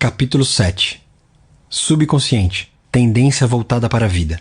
Capítulo 7. Subconsciente. Tendência voltada para a vida.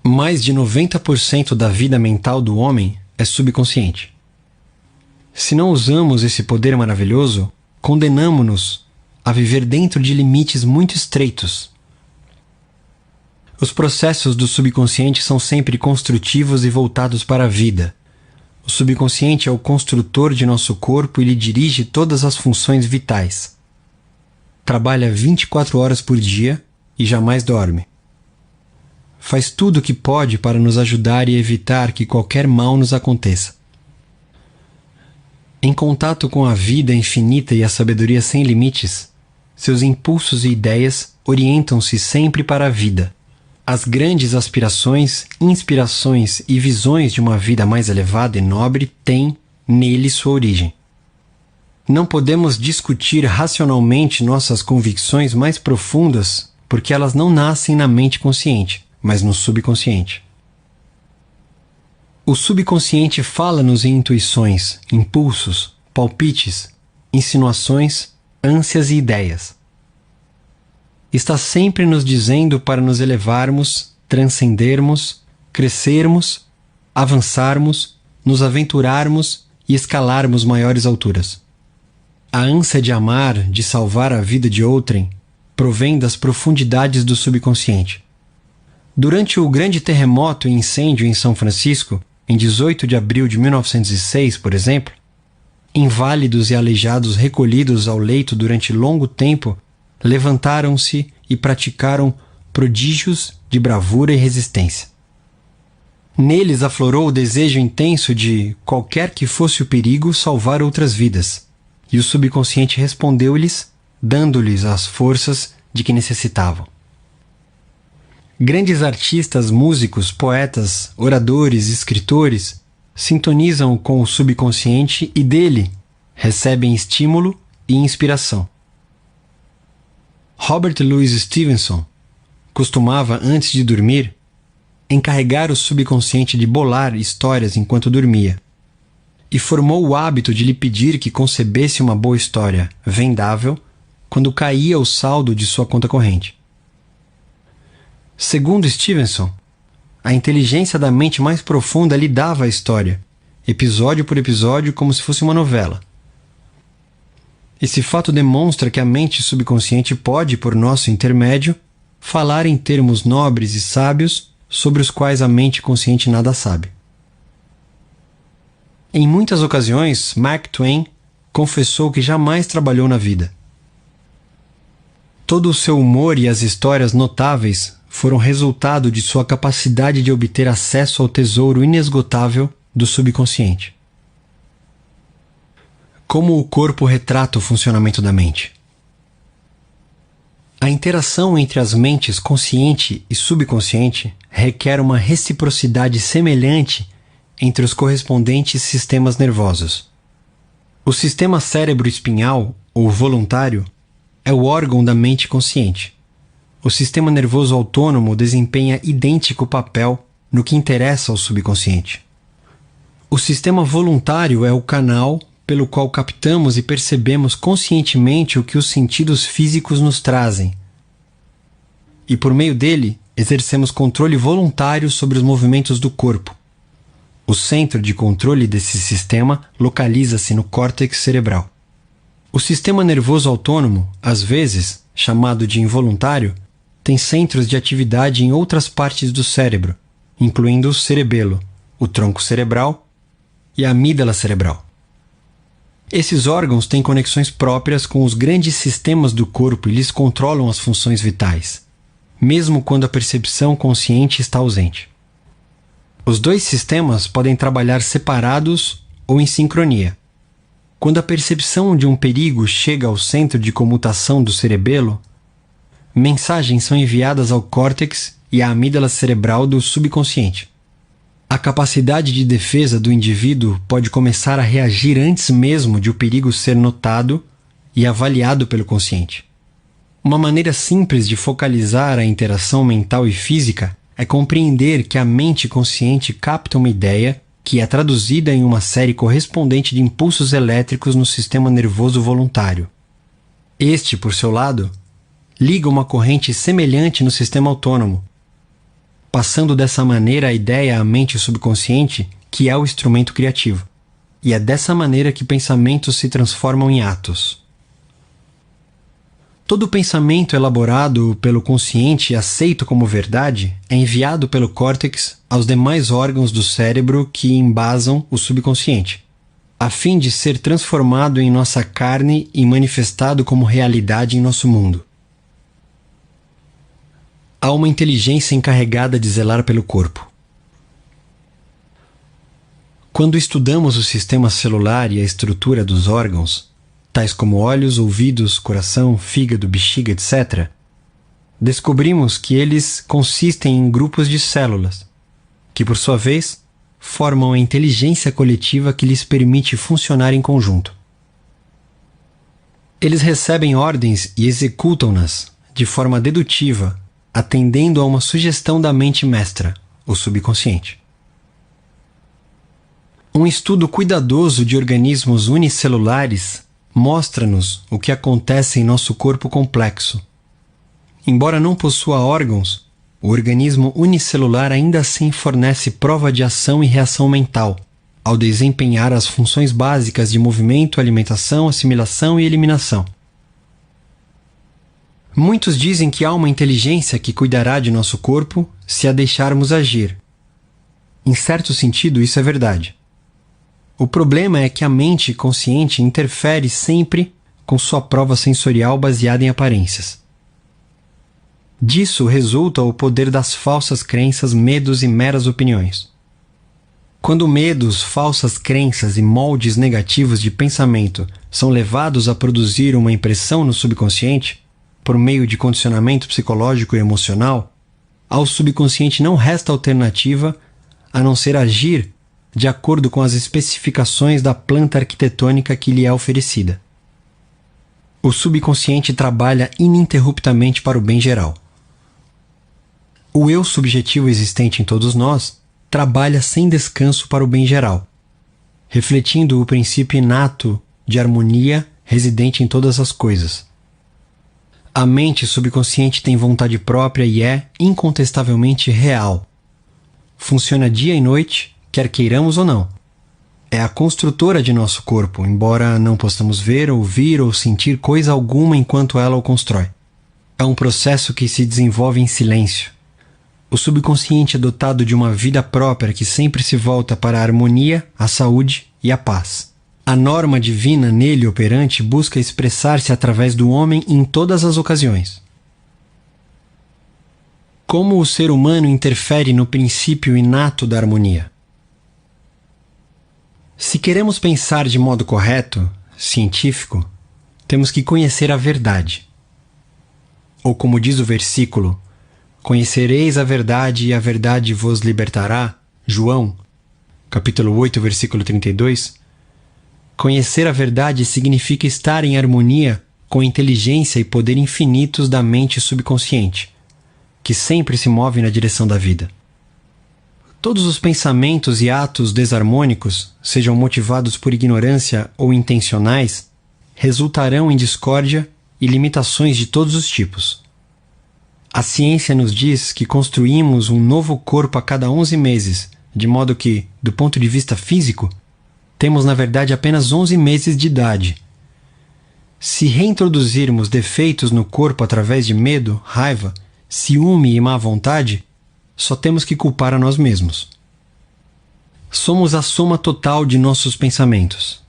Mais de 90% da vida mental do homem é subconsciente. Se não usamos esse poder maravilhoso, condenamo-nos a viver dentro de limites muito estreitos. Os processos do subconsciente são sempre construtivos e voltados para a vida. O subconsciente é o construtor de nosso corpo e lhe dirige todas as funções vitais. Trabalha 24 horas por dia e jamais dorme. Faz tudo o que pode para nos ajudar e evitar que qualquer mal nos aconteça. Em contato com a vida infinita e a sabedoria sem limites, seus impulsos e ideias orientam-se sempre para a vida. As grandes aspirações, inspirações e visões de uma vida mais elevada e nobre têm nele sua origem. Não podemos discutir racionalmente nossas convicções mais profundas porque elas não nascem na mente consciente, mas no subconsciente. O subconsciente fala-nos em intuições, impulsos, palpites, insinuações, ânsias e ideias. Está sempre nos dizendo para nos elevarmos, transcendermos, crescermos, avançarmos, nos aventurarmos e escalarmos maiores alturas. A ânsia de amar, de salvar a vida de outrem, provém das profundidades do subconsciente. Durante o grande terremoto e incêndio em São Francisco, em 18 de abril de 1906, por exemplo, inválidos e aleijados recolhidos ao leito durante longo tempo levantaram-se e praticaram prodígios de bravura e resistência. Neles aflorou o desejo intenso de, qualquer que fosse o perigo, salvar outras vidas, e o subconsciente respondeu-lhes, dando-lhes as forças de que necessitavam. Grandes artistas, músicos, poetas, oradores, escritores sintonizam com o subconsciente e dele recebem estímulo e inspiração. Robert Louis Stevenson costumava, antes de dormir, encarregar o subconsciente de bolar histórias enquanto dormia, e formou o hábito de lhe pedir que concebesse uma boa história, vendável, quando caía o saldo de sua conta corrente. Segundo Stevenson, a inteligência da mente mais profunda lhe dava a história, episódio por episódio, como se fosse uma novela. Esse fato demonstra que a mente subconsciente pode, por nosso intermédio, falar em termos nobres e sábios sobre os quais a mente consciente nada sabe. Em muitas ocasiões, Mark Twain confessou que jamais trabalhou na vida. Todo o seu humor e as histórias notáveis foram resultado de sua capacidade de obter acesso ao tesouro inesgotável do subconsciente. Como o corpo retrata o funcionamento da mente? A interação entre as mentes consciente e subconsciente requer uma reciprocidade semelhante entre os correspondentes sistemas nervosos. O sistema cérebro-espinhal, ou voluntário, é o órgão da mente consciente. O sistema nervoso autônomo desempenha idêntico papel no que interessa ao subconsciente. O sistema voluntário é o canal pelo qual captamos e percebemos conscientemente o que os sentidos físicos nos trazem. E por meio dele, exercemos controle voluntário sobre os movimentos do corpo. O centro de controle desse sistema localiza-se no córtex cerebral. O sistema nervoso autônomo, às vezes, chamado de involuntário, tem centros de atividade em outras partes do cérebro, incluindo o cerebelo, o tronco cerebral e a amígdala cerebral. Esses órgãos têm conexões próprias com os grandes sistemas do corpo e lhes controlam as funções vitais, mesmo quando a percepção consciente está ausente. Os dois sistemas podem trabalhar separados ou em sincronia. Quando a percepção de um perigo chega ao centro de comutação do cerebelo, mensagens são enviadas ao córtex e à amígdala cerebral do subconsciente. A capacidade de defesa do indivíduo pode começar a reagir antes mesmo de o perigo ser notado e avaliado pelo consciente. Uma maneira simples de focalizar a interação mental e física é compreender que a mente consciente capta uma ideia que é traduzida em uma série correspondente de impulsos elétricos no sistema nervoso voluntário. Este, por seu lado, liga uma corrente semelhante no sistema autônomo, passando dessa maneira a ideia à mente subconsciente, que é o instrumento criativo. E é dessa maneira que pensamentos se transformam em atos. Todo pensamento elaborado pelo consciente e aceito como verdade é enviado pelo córtex aos demais órgãos do cérebro que embasam o subconsciente, a fim de ser transformado em nossa carne e manifestado como realidade em nosso mundo. Há uma inteligência encarregada de zelar pelo corpo. Quando estudamos o sistema celular e a estrutura dos órgãos, tais como olhos, ouvidos, coração, fígado, bexiga, etc., descobrimos que eles consistem em grupos de células, que, por sua vez, formam a inteligência coletiva que lhes permite funcionar em conjunto. Eles recebem ordens e executam-nas de forma dedutiva, atendendo a uma sugestão da mente mestra, o subconsciente. Um estudo cuidadoso de organismos unicelulares mostra-nos o que acontece em nosso corpo complexo. Embora não possua órgãos, o organismo unicelular ainda assim fornece prova de ação e reação mental, ao desempenhar as funções básicas de movimento, alimentação, assimilação e eliminação. Muitos dizem que há uma inteligência que cuidará de nosso corpo se a deixarmos agir. Em certo sentido, isso é verdade. O problema é que a mente consciente interfere sempre com sua prova sensorial baseada em aparências. Disso resulta o poder das falsas crenças, medos e meras opiniões. Quando medos, falsas crenças e moldes negativos de pensamento são levados a produzir uma impressão no subconsciente, por meio de condicionamento psicológico e emocional, ao subconsciente não resta alternativa a não ser agir de acordo com as especificações da planta arquitetônica que lhe é oferecida. O subconsciente trabalha ininterruptamente para o bem geral. O eu subjetivo existente em todos nós trabalha sem descanso para o bem geral, refletindo o princípio inato de harmonia residente em todas as coisas. A mente subconsciente tem vontade própria e é, incontestavelmente, real. Funciona dia e noite, quer queiramos ou não. É a construtora de nosso corpo, embora não possamos ver, ouvir ou sentir coisa alguma enquanto ela o constrói. É um processo que se desenvolve em silêncio. O subconsciente é dotado de uma vida própria que sempre se volta para a harmonia, a saúde e a paz. A norma divina nele operante busca expressar-se através do homem em todas as ocasiões. Como o ser humano interfere no princípio inato da harmonia? Se queremos pensar de modo correto, científico, temos que conhecer a verdade. Ou como diz o versículo, conhecereis a verdade e a verdade vos libertará, João, capítulo 8, versículo 32, conhecer a verdade significa estar em harmonia com a inteligência e poder infinitos da mente subconsciente, que sempre se move na direção da vida. Todos os pensamentos e atos desarmônicos, sejam motivados por ignorância ou intencionais, resultarão em discórdia e limitações de todos os tipos. A ciência nos diz que construímos um novo corpo a cada 11 meses, de modo que, do ponto de vista físico, temos na verdade apenas 11 meses de idade. Se reintroduzirmos defeitos no corpo através de medo, raiva, ciúme e má vontade, só temos que culpar a nós mesmos. Somos a soma total de nossos pensamentos.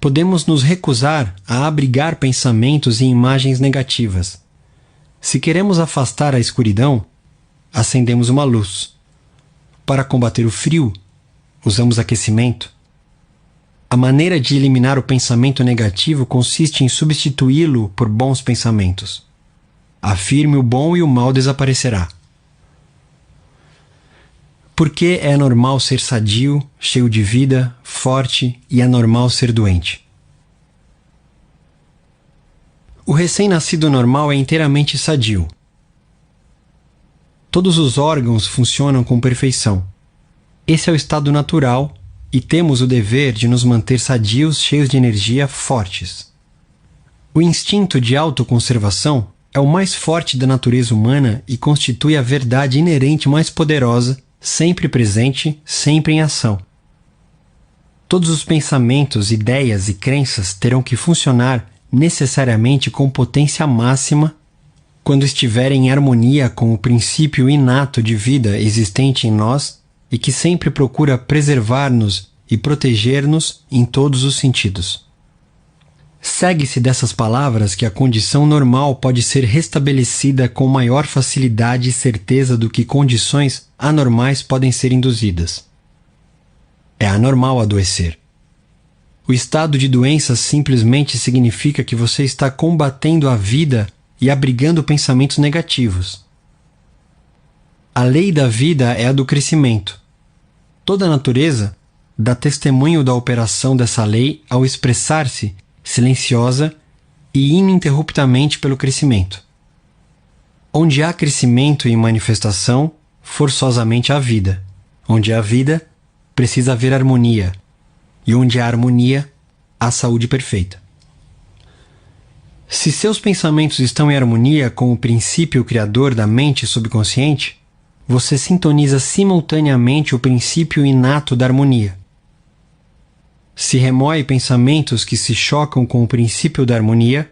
Podemos nos recusar a abrigar pensamentos e imagens negativas. Se queremos afastar a escuridão, acendemos uma luz. Para combater o frio, usamos aquecimento. A maneira de eliminar o pensamento negativo consiste em substituí-lo por bons pensamentos. Afirme o bom e o mal desaparecerá. Por que é normal ser sadio, cheio de vida, forte e anormal ser doente? O recém-nascido normal é inteiramente sadio. Todos os órgãos funcionam com perfeição. Esse é o estado natural e temos o dever de nos manter sadios, cheios de energia, fortes. O instinto de autoconservação é o mais forte da natureza humana e constitui a verdade inerente mais poderosa, sempre presente, sempre em ação. Todos os pensamentos, ideias e crenças terão que funcionar necessariamente com potência máxima quando estiverem em harmonia com o princípio inato de vida existente em nós e que sempre procura preservar-nos e proteger-nos em todos os sentidos. Segue-se dessas palavras que a condição normal pode ser restabelecida com maior facilidade e certeza do que condições anormais podem ser induzidas. É anormal adoecer. O estado de doença simplesmente significa que você está combatendo a vida e abrigando pensamentos negativos. A lei da vida é a do crescimento. Toda a natureza dá testemunho da operação dessa lei ao expressar-se silenciosa e ininterruptamente pelo crescimento. Onde há crescimento e manifestação, forçosamente há vida. Onde há vida, precisa haver harmonia. E onde há harmonia, há saúde perfeita. Se seus pensamentos estão em harmonia com o princípio criador da mente subconsciente, você sintoniza simultaneamente o princípio inato da harmonia. Se remoe pensamentos que se chocam com o princípio da harmonia,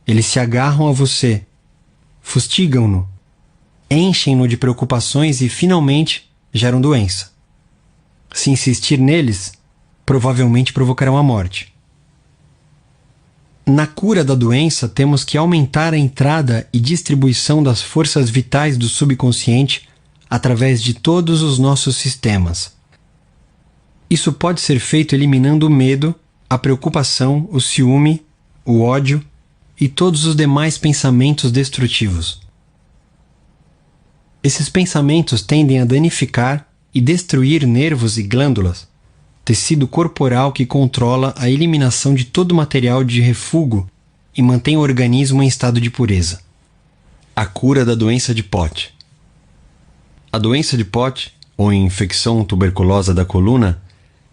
eles se agarram a você, fustigam-no, enchem-no de preocupações e, finalmente, geram doença. Se insistir neles, provavelmente provocarão a morte. Na cura da doença, temos que aumentar a entrada e distribuição das forças vitais do subconsciente através de todos os nossos sistemas. Isso pode ser feito eliminando o medo, a preocupação, o ciúme, o ódio e todos os demais pensamentos destrutivos. Esses pensamentos tendem a danificar e destruir nervos e glândulas, tecido corporal que controla a eliminação de todo material de refúgio e mantém o organismo em estado de pureza. A cura da doença de Pote. A doença de Pote, ou infecção tuberculosa da coluna,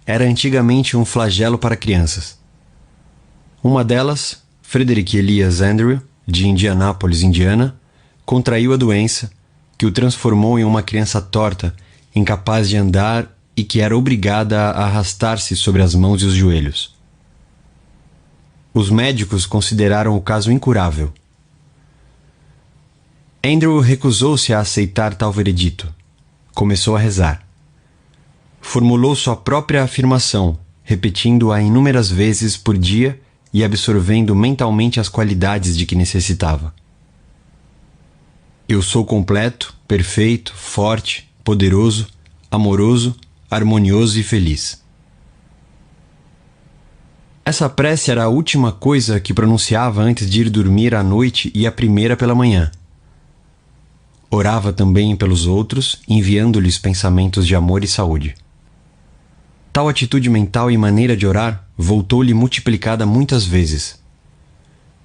era antigamente um flagelo para crianças. Uma delas, Frederick Elias Andrew, de Indianápolis, Indiana, contraiu a doença, que o transformou em uma criança torta, incapaz de andar e que era obrigada a arrastar-se sobre as mãos e os joelhos. Os médicos consideraram o caso incurável. Andrew recusou-se a aceitar tal veredito. Começou a rezar. Formulou sua própria afirmação, repetindo-a inúmeras vezes por dia e absorvendo mentalmente as qualidades de que necessitava. Eu sou completo, perfeito, forte, poderoso, amoroso, harmonioso e feliz. Essa prece era a última coisa que pronunciava antes de ir dormir à noite e a primeira pela manhã. Orava também pelos outros, enviando-lhes pensamentos de amor e saúde. Tal atitude mental e maneira de orar voltou-lhe multiplicada muitas vezes.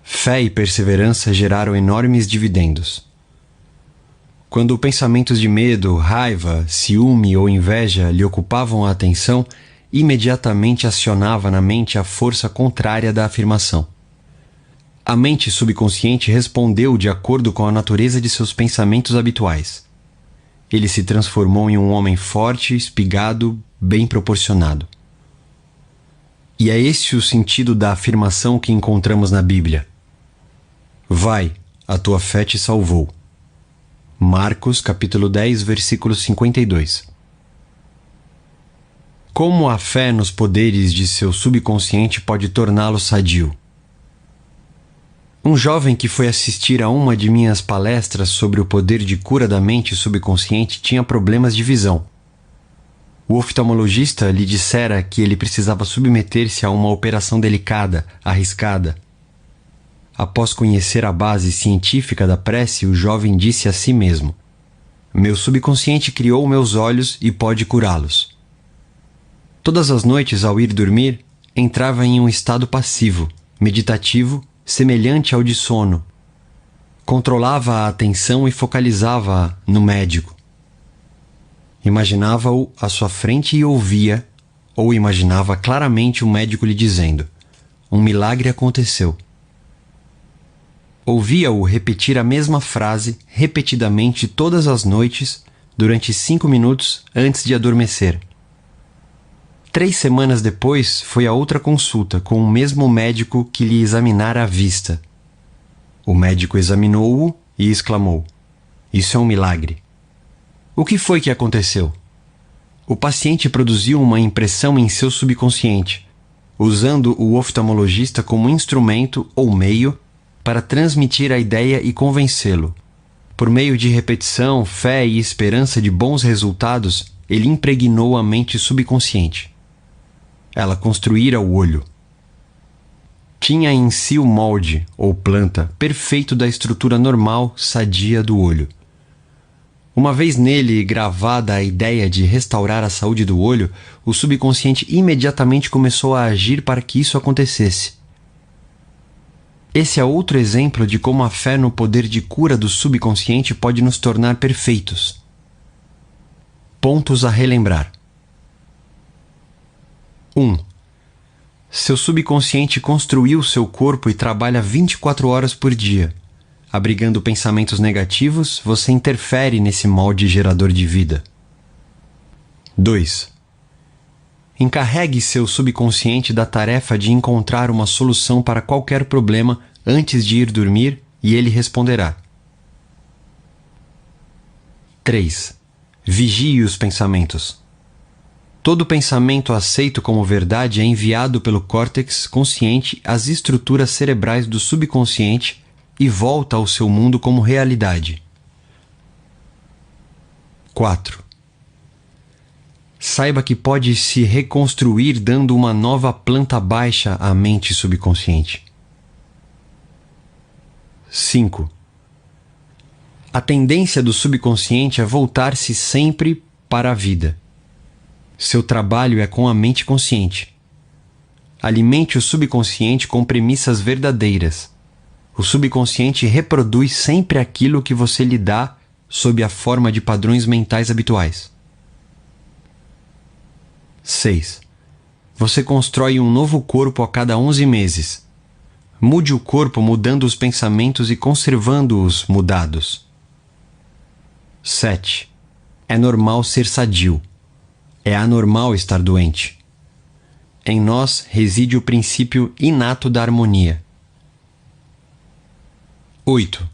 Fé e perseverança geraram enormes dividendos. Quando pensamentos de medo, raiva, ciúme ou inveja lhe ocupavam a atenção, imediatamente acionava na mente a força contrária da afirmação. A mente subconsciente respondeu de acordo com a natureza de seus pensamentos habituais. Ele se transformou em um homem forte, espigado, bem proporcionado. E é esse o sentido da afirmação que encontramos na Bíblia. Vai, a tua fé te salvou. Marcos, capítulo 10, versículo 52. Como a fé nos poderes de seu subconsciente pode torná-lo sadio? Um jovem que foi assistir a uma de minhas palestras sobre o poder de cura da mente subconsciente tinha problemas de visão. O oftalmologista lhe dissera que ele precisava submeter-se a uma operação delicada, arriscada. Após conhecer a base científica da prece, o jovem disse a si mesmo: meu subconsciente criou meus olhos e pode curá-los. Todas as noites, ao ir dormir, entrava em um estado passivo, meditativo, semelhante ao de sono. Controlava a atenção e focalizava-a no médico. Imaginava-o à sua frente e ouvia, ou imaginava claramente o médico lhe dizendo: um milagre aconteceu. Ouvia-o repetir a mesma frase repetidamente todas as noites durante 5 minutos antes de adormecer. 3 semanas depois foi a outra consulta com o mesmo médico que lhe examinara a vista. O médico examinou-o e exclamou: isso é um milagre. O que foi que aconteceu? O paciente produziu uma impressão em seu subconsciente, usando o oftalmologista como instrumento ou meio para transmitir a ideia e convencê-lo. Por meio de repetição, fé e esperança de bons resultados, ele impregnou a mente subconsciente. Ela construíra o olho. Tinha em si o molde, ou planta, perfeito da estrutura normal, sadia do olho. Uma vez nele gravada a ideia de restaurar a saúde do olho, o subconsciente imediatamente começou a agir para que isso acontecesse. Esse é outro exemplo de como a fé no poder de cura do subconsciente pode nos tornar perfeitos. Pontos a relembrar. 1. Seu subconsciente construiu seu corpo e trabalha 24 horas por dia. Abrigando pensamentos negativos, você interfere nesse molde gerador de vida. 2. Encarregue seu subconsciente da tarefa de encontrar uma solução para qualquer problema antes de ir dormir e ele responderá. 3. Vigie os pensamentos. Todo pensamento aceito como verdade é enviado pelo córtex consciente às estruturas cerebrais do subconsciente e volta ao seu mundo como realidade. 4. Saiba que pode se reconstruir dando uma nova planta baixa à mente subconsciente. 5. A tendência do subconsciente é voltar-se sempre para a vida. Seu trabalho é com a mente consciente. Alimente o subconsciente com premissas verdadeiras. O subconsciente reproduz sempre aquilo que você lhe dá sob a forma de padrões mentais habituais. 6. Você constrói um novo corpo a cada 11 meses. Mude o corpo mudando os pensamentos e conservando-os mudados. 7. É normal ser sadio. É anormal estar doente. Em nós reside o princípio inato da harmonia. 8.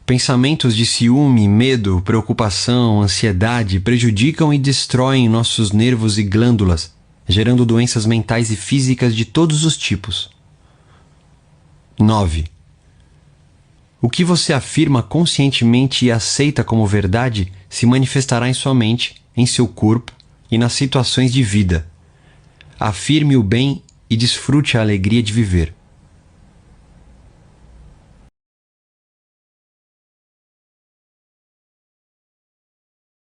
Pensamentos de ciúme, medo, preocupação, ansiedade prejudicam e destroem nossos nervos e glândulas, gerando doenças mentais e físicas de todos os tipos. 9. O que você afirma conscientemente e aceita como verdade se manifestará em sua mente, em seu corpo e nas situações de vida. Afirme o bem e desfrute a alegria de viver.